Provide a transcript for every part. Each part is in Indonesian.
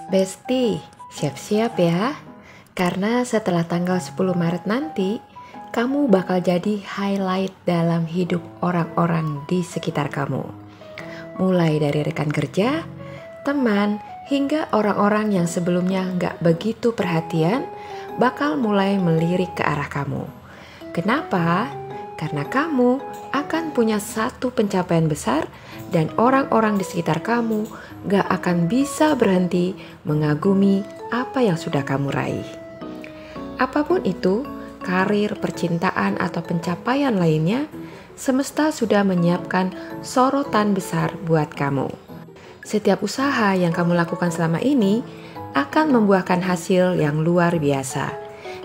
Besti, siap-siap ya. Karena setelah tanggal 10 Maret nanti, kamu bakal jadi highlight dalam hidup orang-orang di sekitar kamu. Mulai dari rekan kerja, teman, hingga orang-orang yang sebelumnya nggak begitu perhatian, bakal mulai melirik ke arah kamu. Kenapa? Karena kamu akan punya satu pencapaian besar dan orang-orang di sekitar kamu gak akan bisa berhenti mengagumi apa yang sudah kamu raih. Apapun itu, karir, percintaan, atau pencapaian lainnya, semesta sudah menyiapkan sorotan besar buat kamu. Setiap usaha yang kamu lakukan selama ini akan membuahkan hasil yang luar biasa.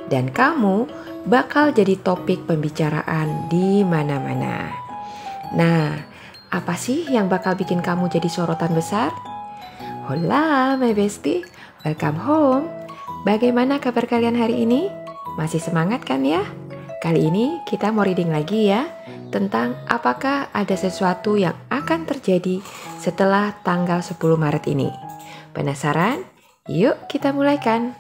Dan kamu bakal jadi topik pembicaraan di mana-mana. Nah, apa sih yang bakal bikin kamu jadi sorotan besar? Hola, my bestie, welcome home. Bagaimana kabar kalian hari ini? Masih semangat kan ya? Kali ini kita mau reading lagi ya, tentang apakah ada sesuatu yang akan terjadi setelah tanggal 10 Maret ini. Penasaran? Yuk kita mulaikan.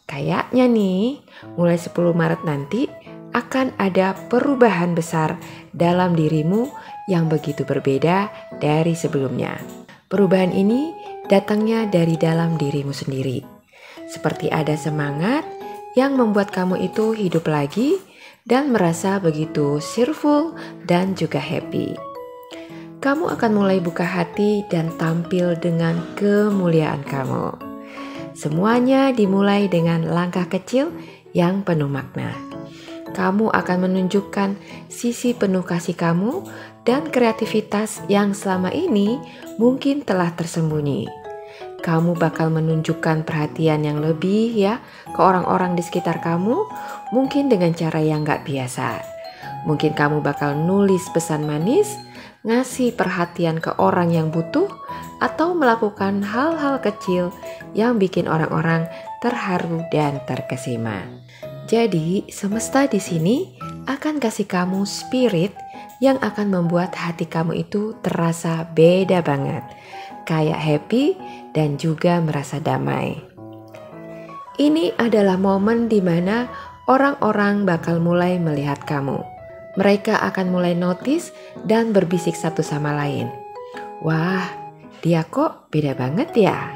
Kayaknya nih, mulai 10 Maret nanti akan ada perubahan besar dalam dirimu yang begitu berbeda dari sebelumnya. Perubahan ini datangnya dari dalam dirimu sendiri. Seperti ada semangat yang membuat kamu itu hidup lagi dan merasa begitu cheerful dan juga happy. Kamu akan mulai buka hati dan tampil dengan kemuliaan kamu. Semuanya dimulai dengan langkah kecil yang penuh makna. Kamu akan menunjukkan sisi penuh kasih kamu dan kreativitas yang selama ini mungkin telah tersembunyi. Kamu bakal menunjukkan perhatian yang lebih ya ke orang-orang di sekitar kamu, mungkin dengan cara yang gak biasa. Mungkin kamu bakal nulis pesan manis, ngasih perhatian ke orang yang butuh, atau melakukan hal-hal kecil yang bikin orang-orang terharu dan terkesima. Jadi, semesta di sini akan kasih kamu spirit yang akan membuat hati kamu itu terasa beda banget, kayak happy dan juga merasa damai. Ini adalah momen di mana orang-orang bakal mulai melihat kamu. Mereka akan mulai notice dan berbisik satu sama lain. Wah, dia kok beda banget ya?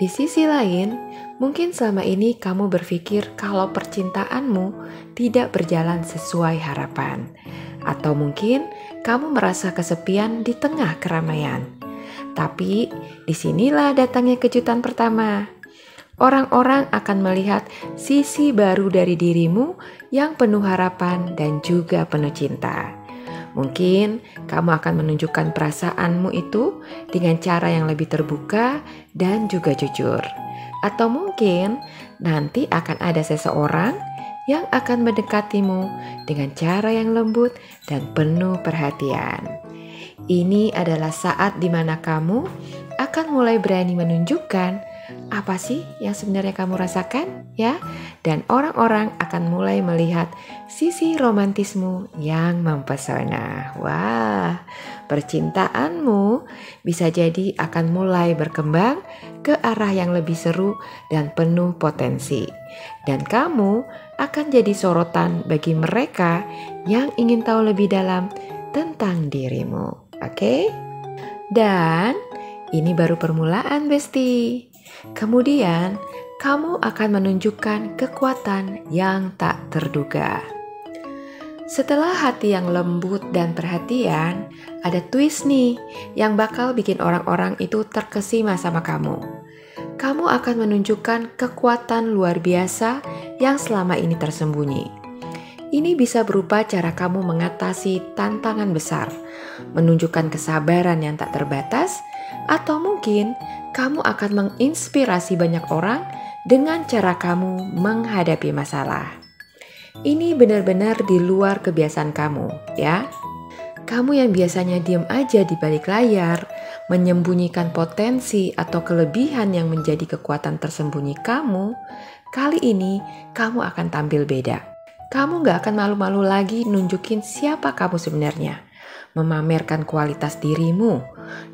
Di sisi lain, mungkin selama ini kamu berpikir kalau percintaanmu tidak berjalan sesuai harapan. Atau mungkin kamu merasa kesepian di tengah keramaian. Tapi disinilah datangnya kejutan pertama. Orang-orang akan melihat sisi baru dari dirimu yang penuh harapan dan juga penuh cinta. Mungkin kamu akan menunjukkan perasaanmu itu dengan cara yang lebih terbuka dan juga jujur. Atau mungkin nanti akan ada seseorang yang akan mendekatimu dengan cara yang lembut dan penuh perhatian. Ini adalah saat di mana kamu akan mulai berani menunjukkan apa sih yang sebenarnya kamu rasakan ya? Dan orang-orang akan mulai melihat sisi romantismu yang mempesona. Wah, percintaanmu bisa jadi akan mulai berkembang ke arah yang lebih seru dan penuh potensi. Dan kamu akan jadi sorotan bagi mereka yang ingin tahu lebih dalam tentang dirimu. Oke? Dan ini baru permulaan, Besti. Kemudian, kamu akan menunjukkan kekuatan yang tak terduga. Setelah hati yang lembut dan perhatian, ada twist nih yang bakal bikin orang-orang itu terkesima sama kamu. Kamu akan menunjukkan kekuatan luar biasa yang selama ini tersembunyi. Ini bisa berupa cara kamu mengatasi tantangan besar, menunjukkan kesabaran yang tak terbatas, atau mungkin kamu akan menginspirasi banyak orang dengan cara kamu menghadapi masalah. Ini benar-benar di luar kebiasaan kamu, ya. Kamu yang biasanya diam aja di balik layar, menyembunyikan potensi atau kelebihan yang menjadi kekuatan tersembunyi kamu, kali ini kamu akan tampil beda. Kamu gak akan malu-malu lagi nunjukin siapa kamu sebenarnya, memamerkan kualitas dirimu,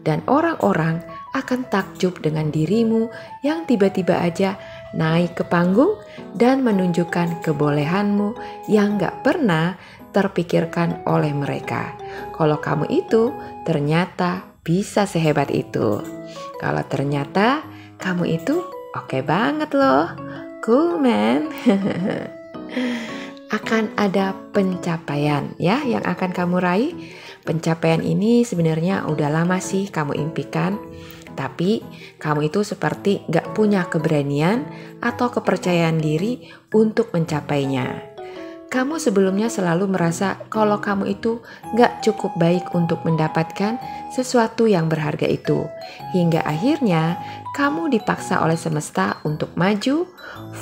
dan orang-orang akan takjub dengan dirimu yang tiba-tiba aja naik ke panggung dan menunjukkan kebolehanmu yang gak pernah terpikirkan oleh mereka. Kalau kamu itu ternyata bisa sehebat itu. Kalau ternyata kamu itu oke banget loh. Cool man. Akan ada pencapaian ya yang akan kamu raih. Pencapaian ini sebenarnya udah lama sih kamu impikan, tapi kamu itu seperti gak punya keberanian atau kepercayaan diri untuk mencapainya. Kamu sebelumnya selalu merasa kalau kamu itu gak cukup baik untuk mendapatkan sesuatu yang berharga itu. Hingga akhirnya kamu dipaksa oleh semesta untuk maju,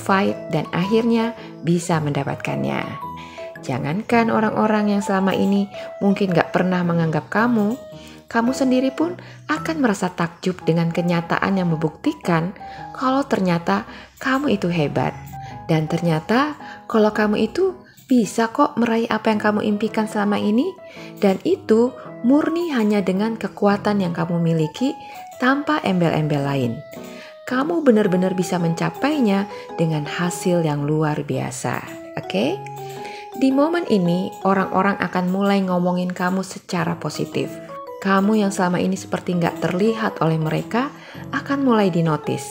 fight, dan akhirnya bisa mendapatkannya. Jangankan orang-orang yang selama ini mungkin gak pernah menganggap kamu sendiri pun akan merasa takjub dengan kenyataan yang membuktikan kalau ternyata kamu itu hebat. Dan ternyata kalau kamu itu bisa kok meraih apa yang kamu impikan selama ini. Dan itu murni hanya dengan kekuatan yang kamu miliki tanpa embel-embel lain. Kamu benar-benar bisa mencapainya dengan hasil yang luar biasa. Oke? Di momen ini, orang-orang akan mulai ngomongin kamu secara positif. Kamu yang selama ini seperti nggak terlihat oleh mereka akan mulai dinotis.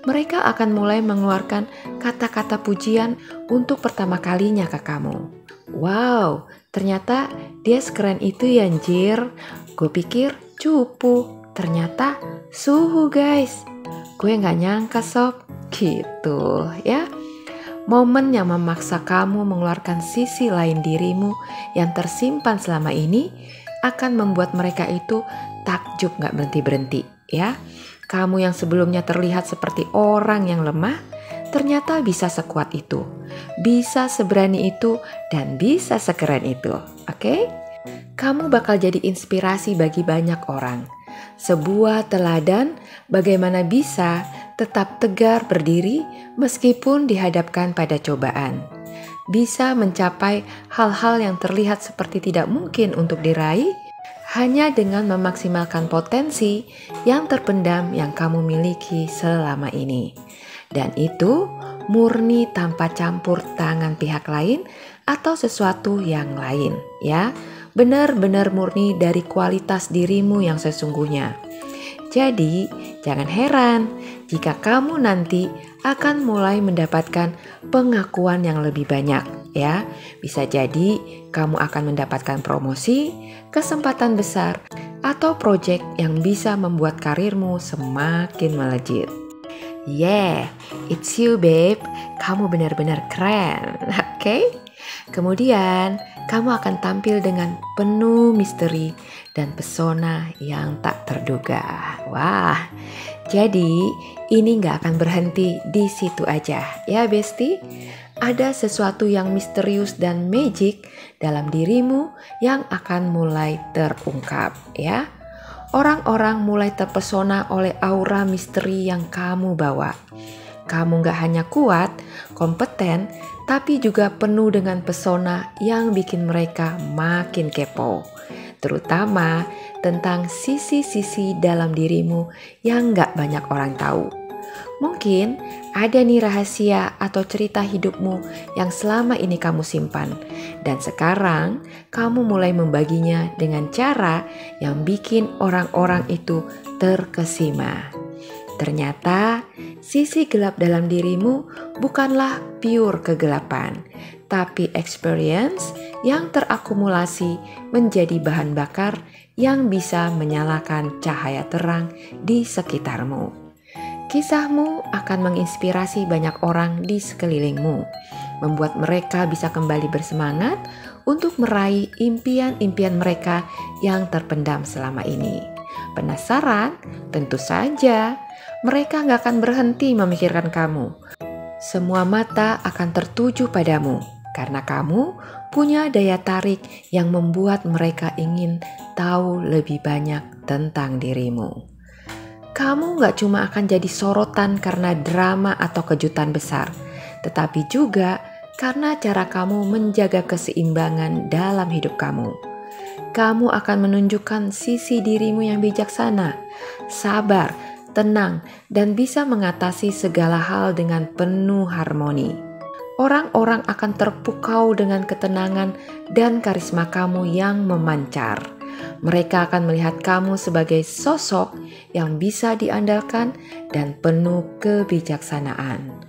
Mereka akan mulai mengeluarkan kata-kata pujian untuk pertama kalinya ke kamu. Wow, ternyata dia sekeren itu ya anjir. Gue pikir cupu, ternyata suhu guys. Gue nggak nyangka sob, gitu ya. Momen yang memaksa kamu mengeluarkan sisi lain dirimu yang tersimpan selama ini akan membuat mereka itu takjub gak berhenti-berhenti ya. Kamu yang sebelumnya terlihat seperti orang yang lemah, ternyata bisa sekuat itu, bisa seberani itu, dan bisa sekeren itu. Oke? Kamu bakal jadi inspirasi bagi banyak orang. Sebuah teladan bagaimana bisa tetap tegar berdiri meskipun dihadapkan pada cobaan. Bisa mencapai hal-hal yang terlihat seperti tidak mungkin untuk diraih hanya dengan memaksimalkan potensi yang terpendam yang kamu miliki selama ini. Dan itu murni tanpa campur tangan pihak lain atau sesuatu yang lain ya. Benar-benar murni dari kualitas dirimu yang sesungguhnya. Jadi, jangan heran jika kamu nanti akan mulai mendapatkan pengakuan yang lebih banyak ya. Bisa jadi kamu akan mendapatkan promosi, kesempatan besar, atau proyek yang bisa membuat karirmu semakin melejit. Yeah, it's you babe. Kamu benar-benar keren, oke? Kemudian, kamu akan tampil dengan penuh misteri dan pesona yang tak terduga. Wah, jadi ini gak akan berhenti di situ aja ya Besti. Ada sesuatu yang misterius dan magic dalam dirimu yang akan mulai terungkap ya. Orang-orang mulai terpesona oleh aura misteri yang kamu bawa. Kamu gak hanya kuat, kompeten, tapi juga penuh dengan pesona yang bikin mereka makin kepo. Terutama tentang sisi-sisi dalam dirimu yang gak banyak orang tahu. Mungkin ada nih rahasia atau cerita hidupmu yang selama ini kamu simpan. Dan sekarang kamu mulai membaginya dengan cara yang bikin orang-orang itu terkesima. Ternyata sisi gelap dalam dirimu bukanlah pure kegelapan, tapi experience yang terakumulasi menjadi bahan bakar yang bisa menyalakan cahaya terang di sekitarmu. Kisahmu akan menginspirasi banyak orang di sekelilingmu, membuat mereka bisa kembali bersemangat untuk meraih impian-impian mereka yang terpendam selama ini. Penasaran? Tentu saja. Mereka gak akan berhenti memikirkan kamu. Semua mata akan tertuju padamu karena kamu punya daya tarik yang membuat mereka ingin tahu lebih banyak tentang dirimu. Kamu gak cuma akan jadi sorotan karena drama atau kejutan besar, tetapi juga karena cara kamu menjaga keseimbangan dalam hidup kamu. kamu akan menunjukkan sisi dirimu yang bijaksana, sabar, tenang, dan bisa mengatasi segala hal dengan penuh harmoni. Orang-orang akan terpukau dengan ketenangan dan karisma kamu yang memancar. Mereka akan melihat kamu sebagai sosok yang bisa diandalkan dan penuh kebijaksanaan.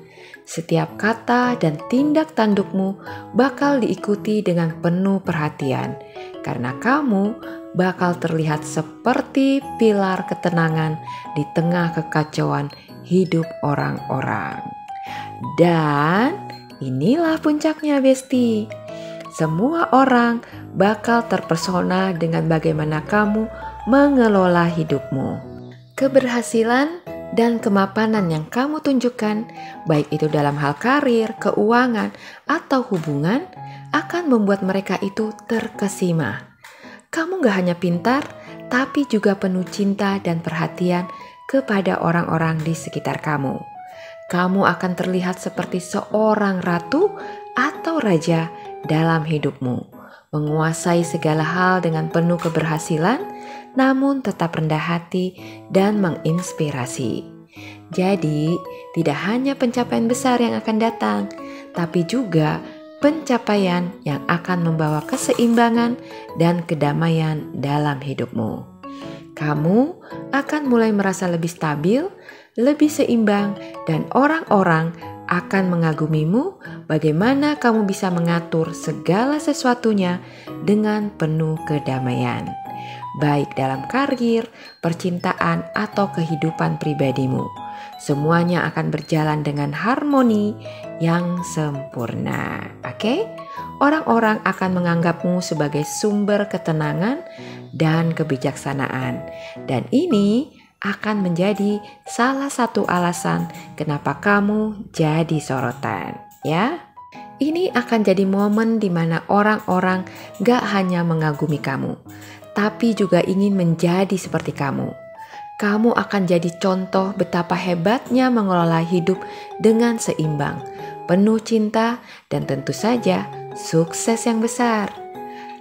Setiap kata dan tindak tandukmu bakal diikuti dengan penuh perhatian, karena kamu bakal terlihat seperti pilar ketenangan di tengah kekacauan hidup orang-orang. Dan inilah puncaknya, Besti. Semua orang bakal terpesona dengan bagaimana kamu mengelola hidupmu. Keberhasilan dan kemapanan yang kamu tunjukkan, baik itu dalam hal karir, keuangan, atau hubungan, akan membuat mereka itu terkesima. Kamu gak hanya pintar, tapi juga penuh cinta dan perhatian kepada orang-orang di sekitar kamu. Kamu akan terlihat seperti seorang ratu atau raja dalam hidupmu, menguasai segala hal dengan penuh keberhasilan, namun tetap rendah hati dan menginspirasi. Jadi, tidak hanya pencapaian besar yang akan datang, tapi juga pencapaian yang akan membawa keseimbangan dan kedamaian dalam hidupmu. Kamu akan mulai merasa lebih stabil, lebih seimbang, dan orang-orang akan mengagumimu bagaimana kamu bisa mengatur segala sesuatunya dengan penuh kedamaian, baik dalam karir, percintaan, atau kehidupan pribadimu. Semuanya akan berjalan dengan harmoni yang sempurna. Oke? Orang-orang akan menganggapmu sebagai sumber ketenangan dan kebijaksanaan. Dan ini akan menjadi salah satu alasan kenapa kamu jadi sorotan, ya. Ini akan jadi momen di mana orang-orang gak hanya mengagumi kamu, tapi juga ingin menjadi seperti kamu. Kamu akan jadi contoh betapa hebatnya mengelola hidup dengan seimbang, penuh cinta, dan tentu saja sukses yang besar.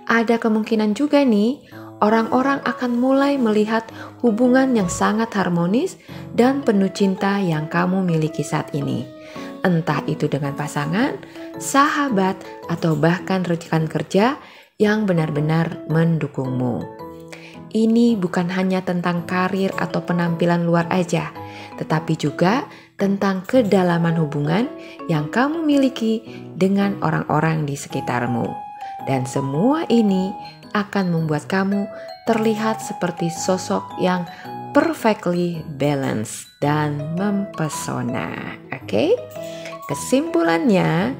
Ada kemungkinan juga nih, orang-orang akan mulai melihat hubungan yang sangat harmonis dan penuh cinta yang kamu miliki saat ini. Entah itu dengan pasangan, sahabat, atau bahkan rekan kerja yang benar-benar mendukungmu. Ini bukan hanya tentang karir atau penampilan luar aja, tetapi juga tentang kedalaman hubungan yang kamu miliki dengan orang-orang di sekitarmu. Dan semua ini akan membuat kamu terlihat seperti sosok yang perfectly balanced dan mempesona. Oke? Kesimpulannya,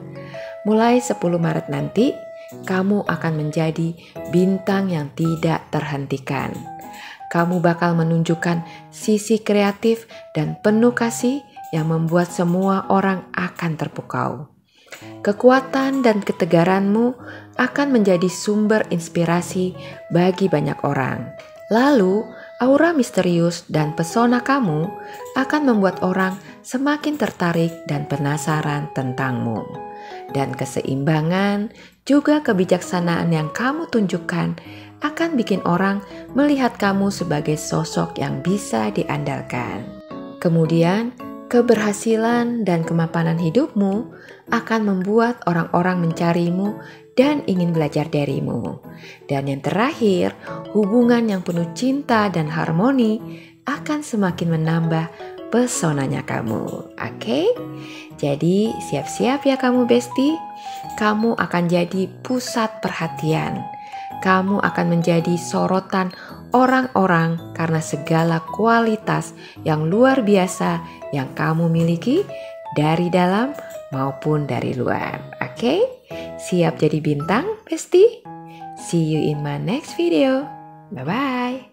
mulai 10 Maret nanti, kamu akan menjadi bintang yang tidak terhentikan. Kamu bakal menunjukkan sisi kreatif dan penuh kasih yang membuat semua orang akan terpukau. Kekuatan dan ketegaranmu akan menjadi sumber inspirasi bagi banyak orang. Lalu, aura misterius dan pesona kamu akan membuat orang semakin tertarik dan penasaran tentangmu. Dan keseimbangan, juga kebijaksanaan yang kamu tunjukkan akan bikin orang melihat kamu sebagai sosok yang bisa diandalkan. Kemudian, keberhasilan dan kemapanan hidupmu akan membuat orang-orang mencarimu dan ingin belajar darimu. Dan yang terakhir, hubungan yang penuh cinta dan harmoni akan semakin menambah pesonanya kamu. Oke? Jadi siap-siap ya kamu Besti. Kamu akan jadi pusat perhatian. Kamu akan menjadi sorotan orang-orang karena segala kualitas yang luar biasa yang kamu miliki dari dalam maupun dari luar. Oke? Siap jadi bintang, Besti? See you in my next video. Bye-bye.